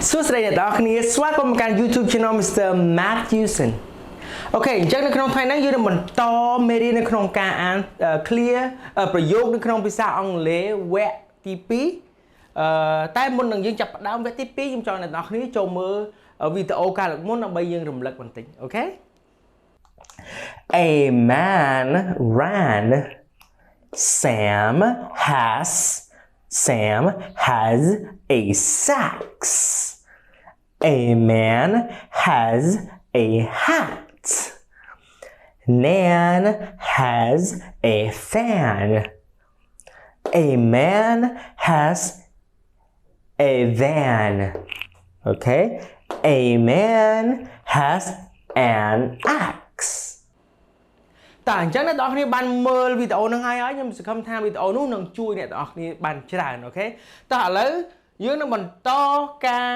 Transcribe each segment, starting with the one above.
សួស្តីអ្នកទាំងអស់គ្នាស្វាគមន៍មកកាន់ YouTube channel Mr. Matthewson អូខេអញ្ចឹងនៅក្នុងថ្ងៃនេះយើងនឹងបន្តមេរៀននៅក្នុងការអាន clear ប្រយោគនៅក្នុងភាសាអង់គ្លេសវគ្គទី2តែមុននឹងយើងចាប់ផ្ដើមវគ្គទី2ខ្ញុំចង់អ្នកទាំងអស់គ្នាចូលមើលវីដេអូកាលលើកមុនដើម្បីយើងរំលឹកបន្តិចអូខេ A man ran Sam has a sax. A man has a hat. Nan has a fan. A man has a van. Okay? A man has an axe. តើអញ្ចឹងអ្នកទាំងអស់គ្នាបានមើលវីដេអូហ្នឹងហើយខ្ញុំសង្ឃឹមថាវីដេអូនោះនឹងជួយអ្នកទាំងអស់គ្នាបានច្រើនអូខេតើឥឡូវយើងនឹងបន្តការ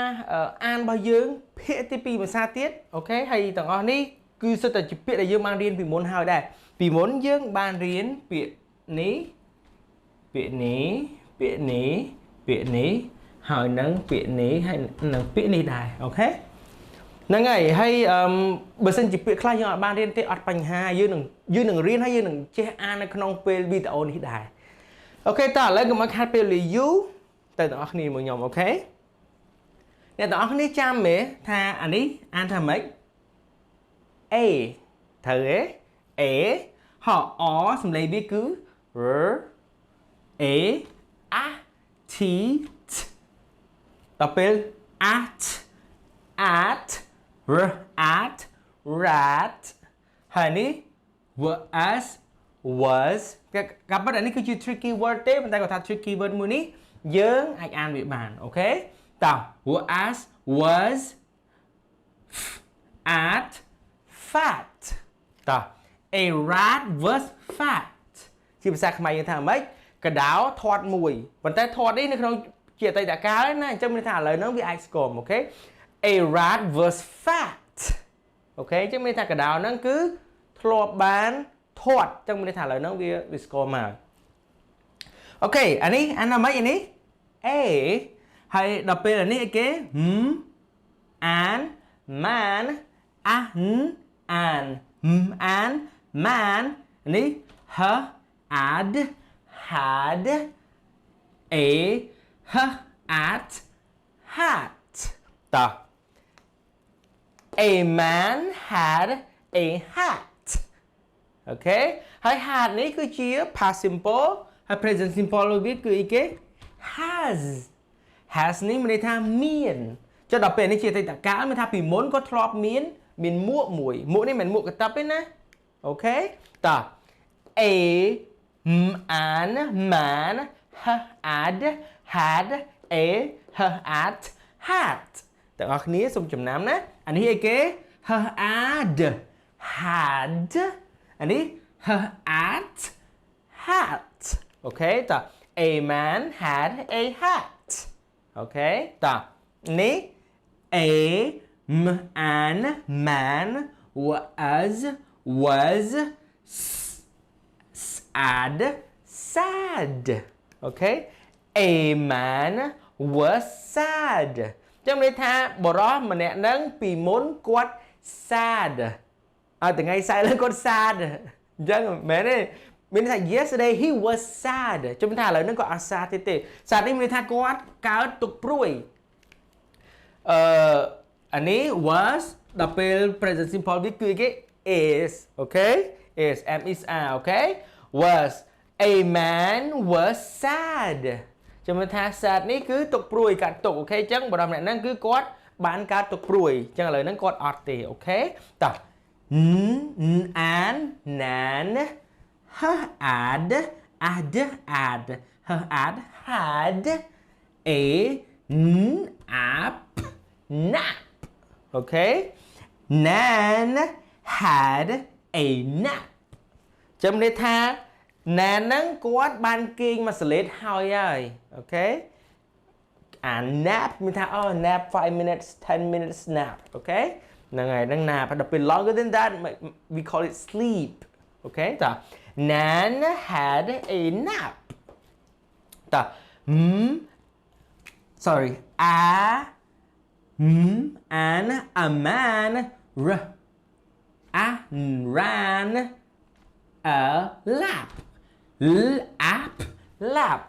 អានរបស់យើងភាគទី2ភាសាទៀតអូខេហើយទាំងអស់នេះគឺសិតតែជាពាក្យដែលយើងបានរៀនពីមុនហើយដែរពីមុនយើងបានរៀនពាក្យនេះហើយនឹងពាក្យនេះហើយនឹងពាក្យនេះដែរអូខេហ្នឹងហើយបើសិនជាពាក្យខ្លះយើងអត់បានរៀនទេអត់បញ្ហាយើងនឹងរៀនហើយយើងនឹងចេះអាននៅក្នុងពេលវីដេអូនេះដែរអូខេតើឥឡូវកុំឲ្យខាត់ពេលវេលាយូរទៅទាំងអស់គ្នាមួយខ្ញុំអូខេអ្នកទាំងអស់គ្នាចាំមែនថាអានេះអានថាម៉េច A ត្រូវទេ A ហោ អសំឡេងវាគឺ R A A T ដល់ពេល at rat ហើយនេះ was កាប់នេះគឺជា tricky word ទេប៉ុន្តែគាត់ថា tricky word មួយនេះយើងអាចអានវាបានអូខេតើ was at fat តើ a rat was fat ជាភាសាខ្មែរយើងថាម៉េចកដោធាត់មួយប៉ុន្តែធាត់នេះនៅក្នុងជាអតីតកាលណាអញ្ចឹងមានថាឥឡូវហ្នឹងវាអាចស្គមអូខេ a rat was fat អូខេអញ្ចឹងមានថាកដោហ្នឹងគឺធ្លាប់បានធាត់អញ្ចឹងមានថាឥឡូវហ្នឹងវាស្គមមកអូខេអានេះអានម៉េចអានេះ A ហើយដល់ពេលអានេះអីគេអាន man អាន man នេះ had a at hat តើ A man had a hat អូខេហើយ had នេះគឺជា past simple ហើយ present simple វាគឺអីគេ has នេះមានន័យថាមានចុះដល់ពេលនេះជាអតីតកាលមានថាពីមុនក៏ធ្លាប់មានមួកមួយមួកនេះមិនមែនមួកកតាប់ទេណាអូខេតើ A man had a at hat ទាំងអស់គ្នាសូមចំណាំណាអានេះអីគេ had អានេះ at hat អូខេតើ A man had a hat អូខេតើនេះ A man was sad អូខេ A man was sad ចាំន័យថាបរិសម្នាក់ហ្នឹងពីមុនគាត់ sad ឲ្យថ្ងៃស្អែកឡើងគាត់ sad អញ្ចឹងមែនទេមានថា yesterday he was sad ជុំថាឥឡូវហ្នឹងគាត់អត់ sad ទេ sad នេះមានថាគាត់កើតទុក្ខព្រួយអានេះ was ដល់ពេល present simple វាគឺគេ is អូខេ is am is are អូខេ was a man was sad ចាំថា sad នេះគឺទុក្ខព្រួយកើតទុក្ខអូខេអញ្ចឹងបរិសម្នាក់ហ្នឹងគឺគាត់បានកើតទុក្ខព្រួយអញ្ចឹងឥឡូវហ្នឹងគាត់អត់ទេអូខេតោះan nan had had a nap អូខេ Nan had a nap ចាំន័យថា Nan ហ្នឹងគាត់បានគេងមួយសលេតហើយអូខេអា nap មានថា nap 5 minutes 10 minutes nap អូខេហ្នឹងហើយហ្នឹង nap ដល់ពេល longer than that we call it sleep អូខេតើ Nan had a nap តើsorry an a man ran a lap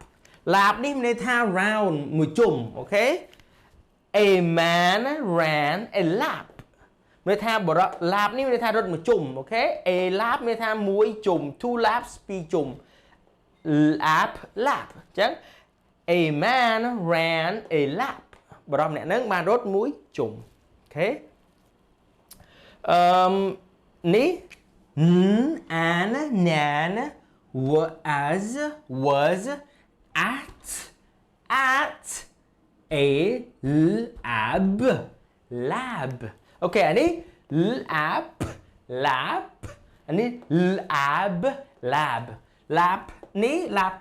lap នេះមានន័យថា round មួយជុំអូខេ a man ran a lap មានន័យថាបរិប lap នេះមានន័យថារត់មួយជុំអូខេ a lap មានន័យថាមួយជុំ two laps ពីរជុំ lap អញ្ចឹង a man ran a lap បរិបអ្នកនឹងបានរត់មួយជុំអូខេនេះ an nan was at a lab អូខេអានេះ lab អានេះ lab នេះ lap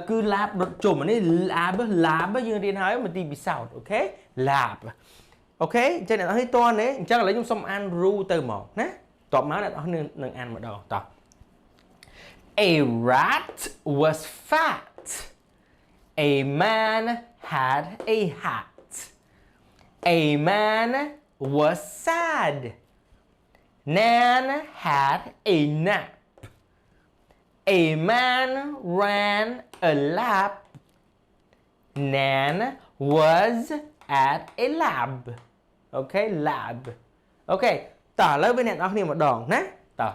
គឺ lab រត់ជុំអានេះ lab យើងរៀនហើយមកទីពិសោធន៍អូខេ lab អូខេអញ្ចឹងអ្នកនរនេះតនេះអញ្ចឹងឥឡូវខ្ញុំសុំអាន rule ទៅមកណាតបមកអ្នកនរនឹងអានម្ដងតោះ A rat was fat A man had a hat A man was sad Nan had a nap A man ran a lap Nan was at a lab Okay lab Okay តើឥឡូវវិញអ្នកនរគ្នាម្ដងណាតើ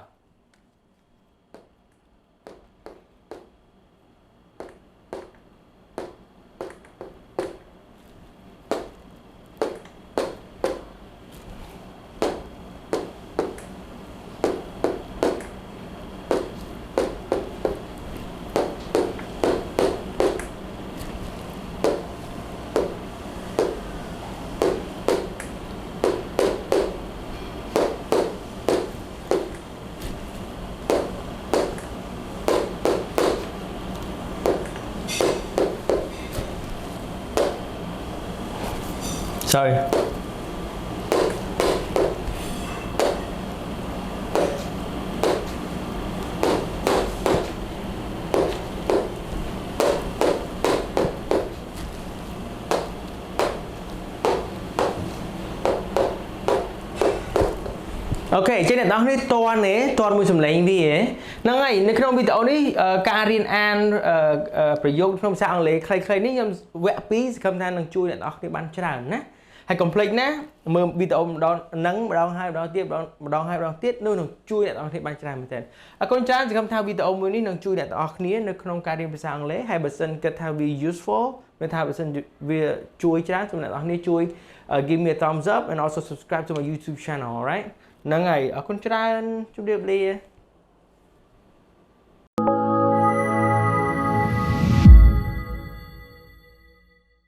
Sorry. Ok, trên này đóនេះតមួយសំឡេងវាហ្នឹងហើយនៅក្នុងវីដេអូនេះការរៀនអានប្រយោគក្នុងភាសាអង់គ្លេសខ្លីៗនេះខ្ញុំវគ្គ2សង្ឃឹមថានឹងជួយអ្នកនរគ្នាបានច្រើនណាហើយកុំភ្លេចណាមើលវីដេអូម្ដងហ្នឹងម្ដងហើយម្ដងទៀតម្ដងហើយម្ដងទៀតនោះនឹងជួយអ្នកនរគ្នាបានច្រើនមែនទែនអរគុណច្រើនសង្ឃឹមថាវីដេអូមួយនេះនឹងជួយអ្នកនរគ្នានៅក្នុងការរៀនភាសាអង់គ្លេសហើយបើសិនគិតថាវា useful មានថាបើសិនវាជួយច្រើនសូមអ្នកនរគ្នាជួយ give me a thumbs up and also subscribe to my YouTube channel alright ហ្នឹងហើយអរគុណច្រើនជម្រាបលា